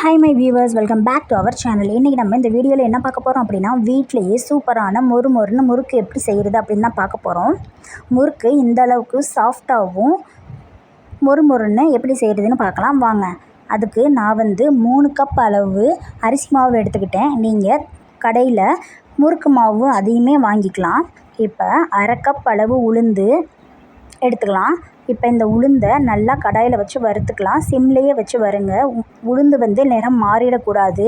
Hi my viewers, welcome back to our channel. இன்றைக்கி நம்ம இந்த வீடியோவில் என்ன பார்க்க போகிறோம் அப்படின்னா, வீட்டிலையே சூப்பரான மொறுன்னு முறுக்கு எப்படி செய்கிறது அப்படின்னு தான் பார்க்க போகிறோம். முறுக்கு இந்த அளவுக்கு சாஃப்டாகவும் மொறுன்னு எப்படி செய்கிறதுன்னு பார்க்கலாம் வாங்க. அதுக்கு நான் 3 கப் அளவு அரிசி மாவு எடுத்துக்கிட்டேன். நீங்கள் கடையில் முறுக்கு மாவு அதையுமே வாங்கிக்கலாம். இப்போ அரை கப் அளவு உளுந்து எடுத்துக்கலாம். இப்போ இந்த உளுந்தை நல்லா கடாயில் வச்சு வறுத்துக்கலாம். சிம்லேயே வச்சு வருங்க. உளுந்து நிறம் மாறிடக்கூடாது.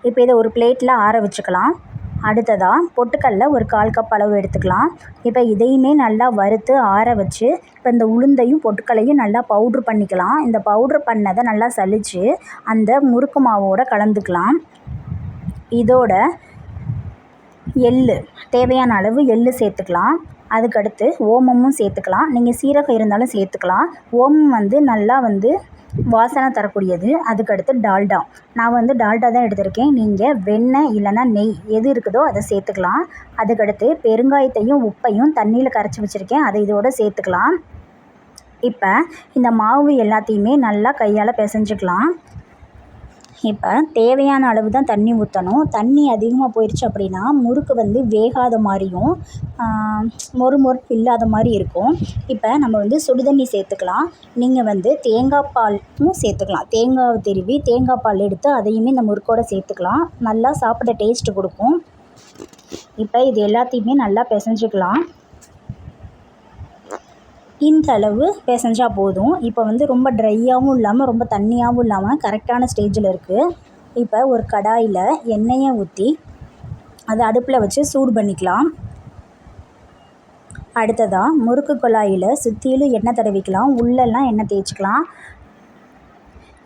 இப்போ இதை ஒரு பிளேட்டில் ஆற வச்சுக்கலாம். அடுத்ததாக பொட்டுக்கடலை ஒரு 1/4 கப் அளவு எடுத்துக்கலாம். இப்போ இதையுமே நல்லா வறுத்து ஆற வச்சு இப்போ இந்த உளுந்தையும் பொட்டுக்கடலையும் நல்லா பவுட்ரு பண்ணிக்கலாம். இந்த பவுட்ரு பண்ணதை நல்லா சலித்து அந்த முறுக்கு மாவோடு கலந்துக்கலாம். இதோட தேவையான அளவு எள்ளு சேர்த்துக்கலாம். அதுக்கடுத்து ஓமமும் சேர்த்துக்கலாம். நீங்கள் சீரகம் இருந்தாலும் சேர்த்துக்கலாம். ஓமம் நல்லா வாசனை தரக்கூடியது. அதுக்கடுத்து டால்டா, நான் டால்டா தான் எடுத்திருக்கேன். நீங்கள் வெண்ணெய் இல்லைன்னா நெய் எது இருக்குதோ அதை சேர்த்துக்கலாம். அதுக்கடுத்து பெருங்காயத்தையும் உப்பையும் தண்ணியில் கரைச்சி வச்சுருக்கேன், அதை இதோடு சேர்த்துக்கலாம். இப்போ இந்த மாவு எல்லாத்தையுமே நல்லா கையால் பிசைஞ்சிக்கலாம். இப்போ தேவையான அளவு தான் தண்ணி ஊற்றணும். தண்ணி அதிகமாக போயிடுச்சு அப்படின்னா முறுக்கு வேகாத மாதிரியும் மொறுன்னு இல்லாத மாதிரி இருக்கும். இப்போ நம்ம சுடுதண்ணி சேர்த்துக்கலாம். நீங்கள் தேங்காய் பாலும் சேர்த்துக்கலாம். தேங்காவை திருவி தேங்காய் பால் எடுத்து அதையுமே இந்த முறுக்கோடு சேர்த்துக்கலாம். நல்லா சாப்பிட டேஸ்ட்டு கொடுக்கும். இப்போ இது எல்லாத்தையுமே நல்லா பிசைஞ்சிக்கலாம். இந்த அளவு பிசைஞ்சால் போதும். இப்போ ரொம்ப ட்ரையாகவும் இல்லாமல் ரொம்ப தண்ணியாகவும் இல்லாமல் கரெக்டான ஸ்டேஜில் இருக்குது. இப்போ ஒரு கடாயில் எண்ணெயை ஊற்றி அதை அடுப்பில் வச்சு சூடு பண்ணிக்கலாம். அடுத்ததாக முறுக்கு குழாயில் சுற்றிலும் எண்ணெய் தடவிக்கலாம். உள்ளெல்லாம் எண்ணெய் தேய்ச்சிக்கலாம்.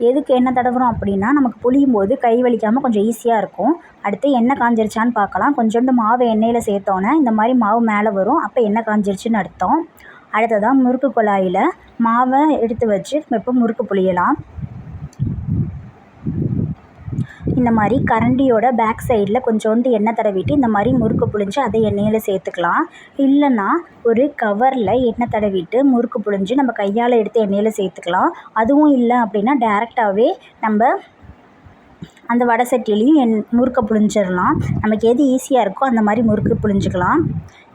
எதுக்கு எண்ணெய் தடவுறோம் அப்படின்னா, நமக்கு புளியும் போது கை வலிக்காமல் கொஞ்சம் ஈஸியாக இருக்கும். அடுத்து எண்ணெய் காஞ்சிருச்சான்னு பார்க்கலாம். கொஞ்சோண்டு மாவு எண்ணெயில் சேர்த்தோன்னே இந்த மாதிரி மாவு மேலே வரும். அப்போ எண்ணெய் காஞ்சிருச்சுன்னு அர்த்தம். அடுத்ததாக முறுக்கு குழாயில் மாவை எடுத்து வச்சு இப்போ முறுக்கு புளியலாம். இந்த மாதிரி கரண்டியோட பேக் சைடில் கொஞ்சோண்டு எண்ணெய் தடவிட்டு இந்த மாதிரி முறுக்கு புளிஞ்சு அதை எண்ணெயில் சேர்த்துக்கலாம். இல்லைன்னா ஒரு கவரில் எண்ணெய் தடவிட்டு முறுக்கு புளிஞ்சு நம்ம கையால் எடுத்து எண்ணெயில் சேர்த்துக்கலாம். அதுவும் இல்லை அப்படின்னா டேரெக்டாகவே நம்ம அந்த வடை சட்டிலையும் முறுக்கை புளிஞ்சிடலாம். நமக்கு எது ஈஸியாக இருக்கோ அந்த மாதிரி முறுக்கு புளிஞ்சிக்கலாம்.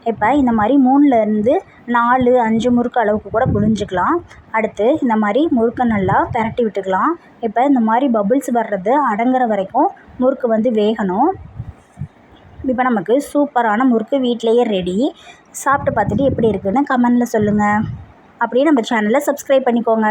இப்போ இந்த மாதிரி 3லேருந்து 4, 5 முறுக்கு அளவுக்கு கூட புளிஞ்சிக்கலாம். அடுத்து இந்த மாதிரி முறுக்கை நல்லா பிரட்டி விட்டுக்கலாம். இப்போ இந்த மாதிரி பபுள்ஸ் வர்றது அடங்குற வரைக்கும் முறுக்கு வேகணும். இப்போ நமக்கு சூப்பரான முறுக்கு வீட்டிலையே ரெடி. சாப்பிட்டு பார்த்துட்டு எப்படி இருக்குதுன்னு கமெண்டில் சொல்லுங்கள். அப்படியே நம்ம சேனலை சப்ஸ்கிரைப் பண்ணிக்கோங்க.